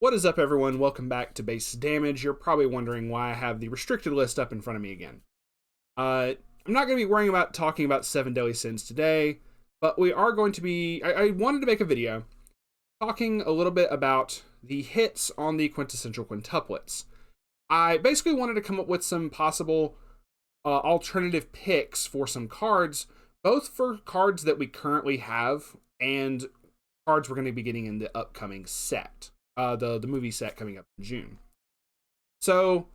What is up, everyone? Welcome back to Base Damage. You're probably wondering why I have the restricted list up in front of me again. I'm not going to be worrying about talking about 7 Deadly Sins today, but we are going to be... I wanted to make a video talking a little bit about the hits on the quintessential quintuplets. I basically wanted to come up with some possible alternative picks for some cards, both for cards that we currently have and cards we're going to be getting in the upcoming set. The movie set coming up in June. So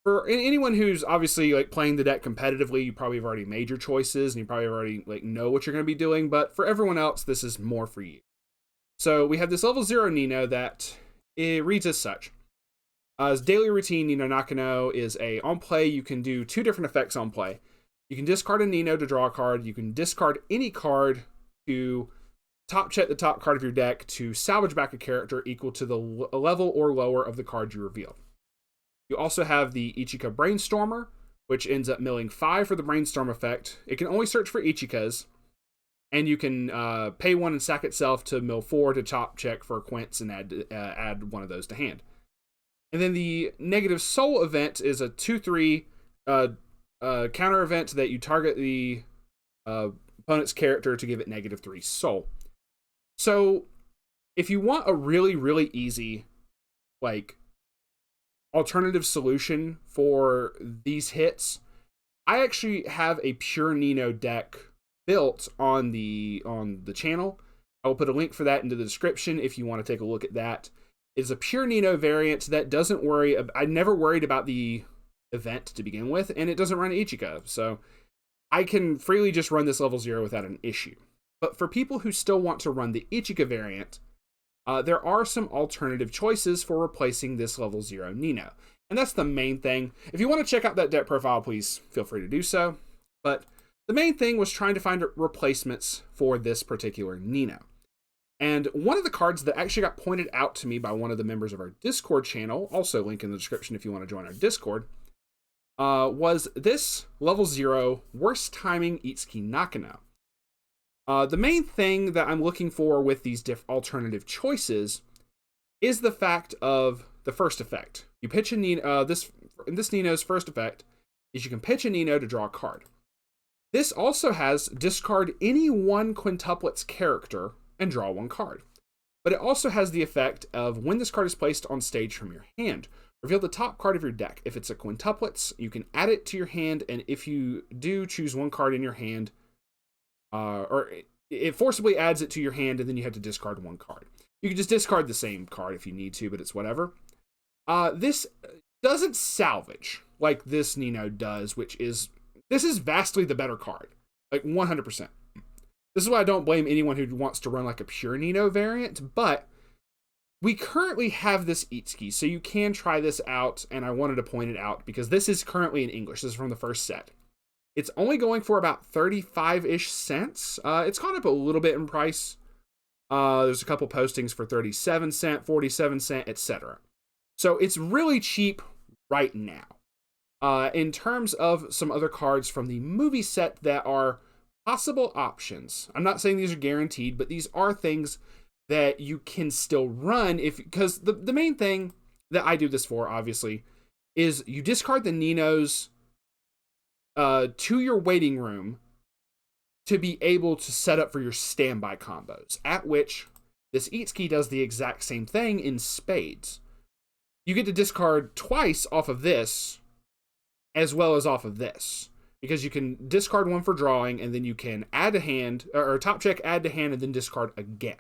for anyone who's obviously like playing the deck competitively, you probably have already made your choices and you probably already like know what you're going to be doing. But for everyone else, this is more for you. So we have this level 0 Nino that it reads as such. His daily routine, Nino Nakano, is on play. You can do 2 different effects on play. You can discard a Nino to draw a card. You can discard any card to top check the top card of your deck to salvage back a character equal to the level or lower of the card you reveal. You also have the Ichika Brainstormer, which ends up milling 5 for the Brainstorm effect. It can only search for Ichikas, and you can pay 1 and sack itself to mill 4 to top check for Quints and add one of those to hand. And then the Negative Soul event is a 2/3 counter event that you target the opponent's character to give it -3 soul. So, if you want a really, really easy, like, alternative solution for these hits, I actually have a pure Nino deck built on the channel. I will put a link for that into the description if you want to take a look at that. It's a pure Nino variant that doesn't worry. I never worried about the event to begin with, and it doesn't run Ichika, so I can freely just run this level 0 without an issue. But for people who still want to run the Ichika variant, there are some alternative choices for replacing this level 0 Nino. And that's the main thing. If you want to check out that deck profile, please feel free to do so. But the main thing was trying to find replacements for this particular Nino. And one of the cards that actually got pointed out to me by one of the members of our Discord channel, also link in the description if you want to join our Discord, was this level 0 Worst Timing Itsuki Nakano. The main thing that I'm looking for with these alternative choices is the fact of the first effect. You pitch a Nino, this Nino's first effect is you can pitch a Nino to draw a card. This also has discard any one quintuplets character and draw 1 card. But it also has the effect of when this card is placed on stage from your hand, reveal the top card of your deck. If it's a quintuplets, you can add it to your hand, and if you do, choose 1 card in your hand. Or it forcibly adds it to your hand, and then you have to discard 1 card. You can just discard the same card if you need to, but it's whatever. This doesn't salvage like this Nino does, this is vastly the better card. Like 100%. This is why I don't blame anyone who wants to run like a pure Nino variant, but we currently have this Itsuki, so you can try this out, and I wanted to point it out because this is currently in English. This is from the first set. It's only going for about 35-ish cents. It's gone up a little bit in price. There's a couple postings for 37 cent, 47 cent, etc. So it's really cheap right now. In terms of some other cards from the movie set that are possible options, I'm not saying these are guaranteed, but these are things that you can still run because the main thing that I do this for, obviously, is you discard the Ninos to your waiting room to be able to set up for your standby combos, at which this Itsuki does the exact same thing in spades. You get to discard twice off of this as well as off of this, because you can discard 1 for drawing, and then you can add a hand, or top check, add to hand, and then discard again.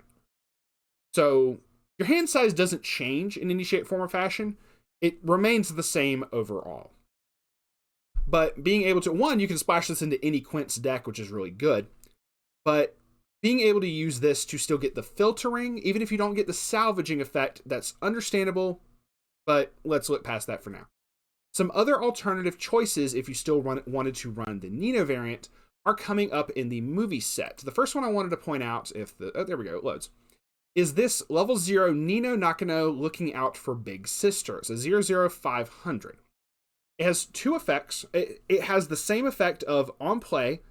So your hand size doesn't change in any shape, form, or fashion. It remains the same overall. But being able to, 1, you can splash this into any Quints deck, which is really good. But being able to use this to still get the filtering, even if you don't get the salvaging effect, that's understandable. But let's look past that for now. Some other alternative choices, if you still wanted to run the Nino variant, are coming up in the movie set. The first one I wanted to point out, there we go, it loads, is this level 0 Nino Nakano Looking Out for Big Sister. It's a 00500. It has 2 effects. It has the same effect of, on play,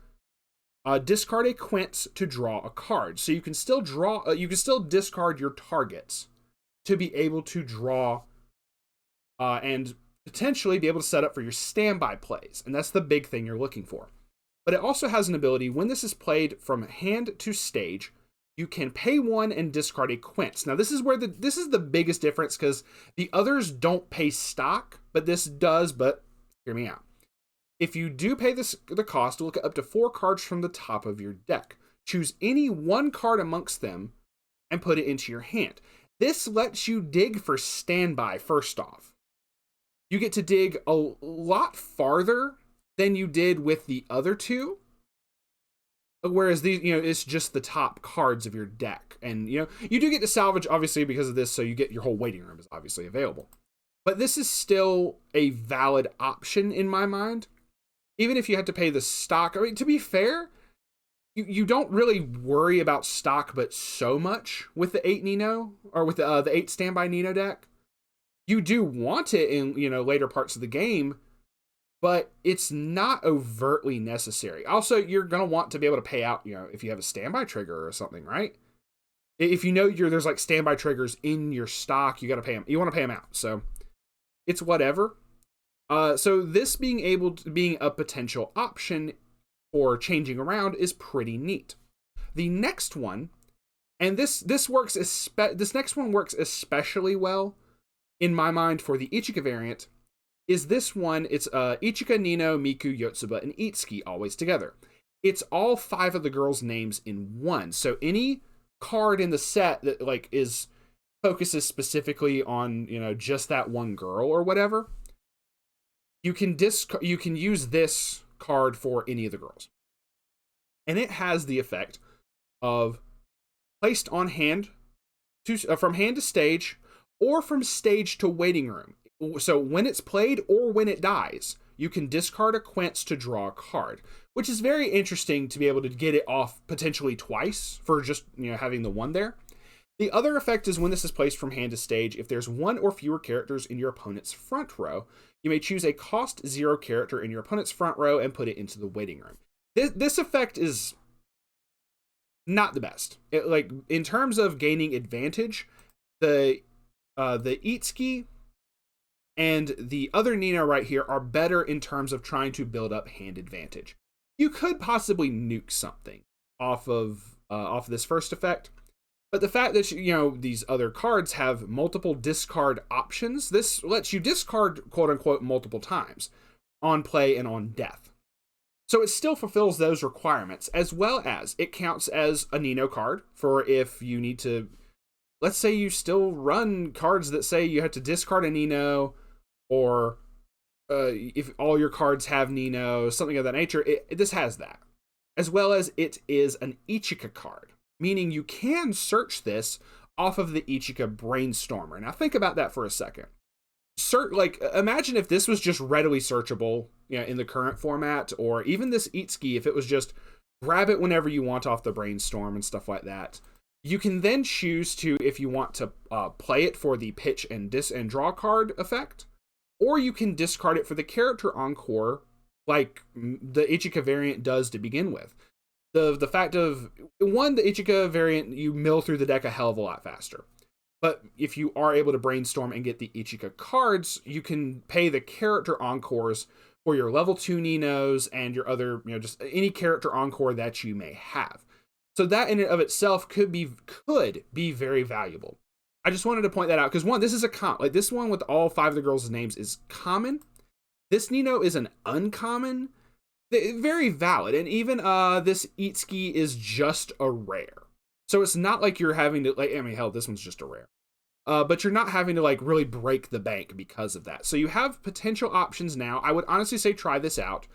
discard a Quints to draw a card. So you can still discard your targets to be able to draw and potentially be able to set up for your standby plays. And that's the big thing you're looking for. But it also has an ability, when this is played from hand to stage, you can pay 1 and discard a quince. Now, this is where this is the biggest difference, because the others don't pay stock, but this does. But hear me out. If you do pay the cost, look at up to 4 cards from the top of your deck. Choose any one card amongst them and put it into your hand. This lets you dig for standby first off. You get to dig a lot farther than you did with the other two. Whereas these, it's just the top cards of your deck. And, you do get to salvage, obviously, because of this, so you get your whole waiting room is obviously available. But this is still a valid option in my mind. Even if you had to pay the stock. I mean, to be fair, you don't really worry about stock but so much with the 8 Nino, or with the 8 Standby Nino deck. You do want it in, later parts of the game, but it's not overtly necessary. Also, you're going to want to be able to pay out, if you have a standby trigger or something, right? If there's like standby triggers in your stock, you got to pay them. You want to pay them out. So it's whatever. So this being a potential option for changing around is pretty neat. The next one, and this next one works especially well in my mind for the Ichika variant, is this one. It's Ichika, Nino, Miku, Yotsuba, and Itsuki always together. It's all 5 of the girls' names in one. So any card in the set that focuses specifically on, just that one girl or whatever, you can use this card for any of the girls. And it has the effect of placed on hand from hand to stage, or from stage to waiting room. So when it's played or when it dies, you can discard a quince to draw a card, which is very interesting to be able to get it off potentially twice for just having the one there. The other effect is when this is placed from hand to stage, if there's 1 or fewer characters in your opponent's front row, you may choose a cost 0 character in your opponent's front row and put it into the waiting room. This effect is not the best. In terms of gaining advantage, the Itsuki and the other Nino right here are better in terms of trying to build up hand advantage. You could possibly nuke something off of this first effect, but the fact that these other cards have multiple discard options, this lets you discard quote unquote multiple times on play and on death. So it still fulfills those requirements, as well as it counts as a Nino card for if you need to. Let's say you still run cards that say you have to discard a Nino, or if all your cards have Nino, something of that nature. This has that. As well as it is an Ichika card, meaning you can search this off of the Ichika Brainstormer. Now think about that for a second. Imagine if this was just readily searchable in the current format, or even this Itsuki, if it was just grab it whenever you want off the Brainstorm and stuff like that. You can then choose to, if you want to play it for the pitch and draw card effect, or you can discard it for the character encore, like the Ichika variant does to begin with. The fact of, the Ichika variant, you mill through the deck a hell of a lot faster. But if you are able to brainstorm and get the Ichika cards, you can pay the character encores for your level 2 Ninos and your other, just any character encore that you may have. So that in and of itself could be very valuable. I just wanted to point that out because, one, this is this one with all 5 of the girls' names is common. This Nino is an uncommon, very valid, and even this Itsuki is just a rare. So it's not like you're having to hell, this one's just a rare. But you're not having to really break the bank because of that. So you have potential options now. I would honestly say try this out.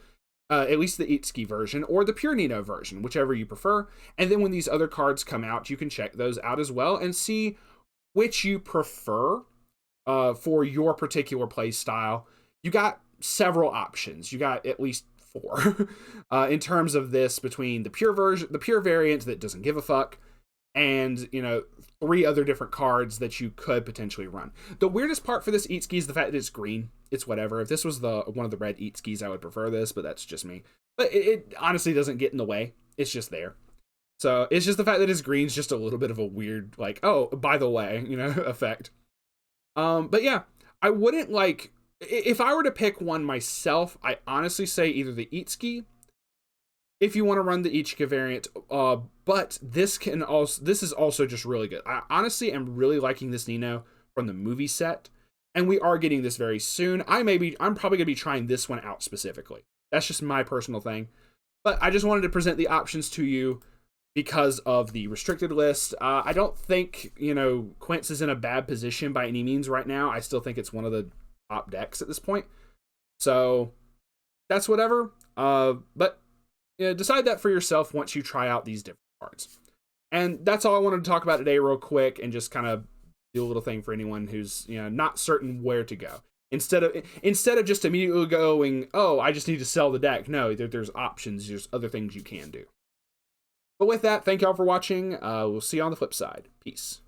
At least the Itsuki version or the pure Nino version, whichever you prefer. And then when these other cards come out, you can check those out as well and see which you prefer for your particular play style. You got several options. You got at least 4 in terms of this, between the pure version, the pure variant that doesn't give a fuck, and 3 other different cards that you could potentially run. The weirdest part for this Itsuki is the fact that it's green. It's whatever. If this was one of the red Itsukis, I would prefer this, but that's just me. But it honestly doesn't get in the way. It's just there. So it's just the fact that his green's just a little bit of a weird, like, oh, by the way, effect. But yeah, I wouldn't like, if I were to pick one myself, I honestly say either the Itsuki, if you want to run the Ichika variant, but this is also just really good. I honestly am really liking this Nino from the movie set, and we are getting this very soon. I'm probably gonna be trying this one out specifically. That's just my personal thing, but I just wanted to present the options to you because of the restricted list. I don't think Quints is in a bad position by any means right now. I still think it's one of the top decks at this point, so that's whatever. But decide that for yourself once you try out these different cards. And that's all I wanted to talk about today real quick, and just kind of do a little thing for anyone who's not certain where to go. Instead of just immediately going, oh, I just need to sell the deck. No, there's options. There's other things you can do. But with that, thank y'all for watching. We'll see you on the flip side. Peace.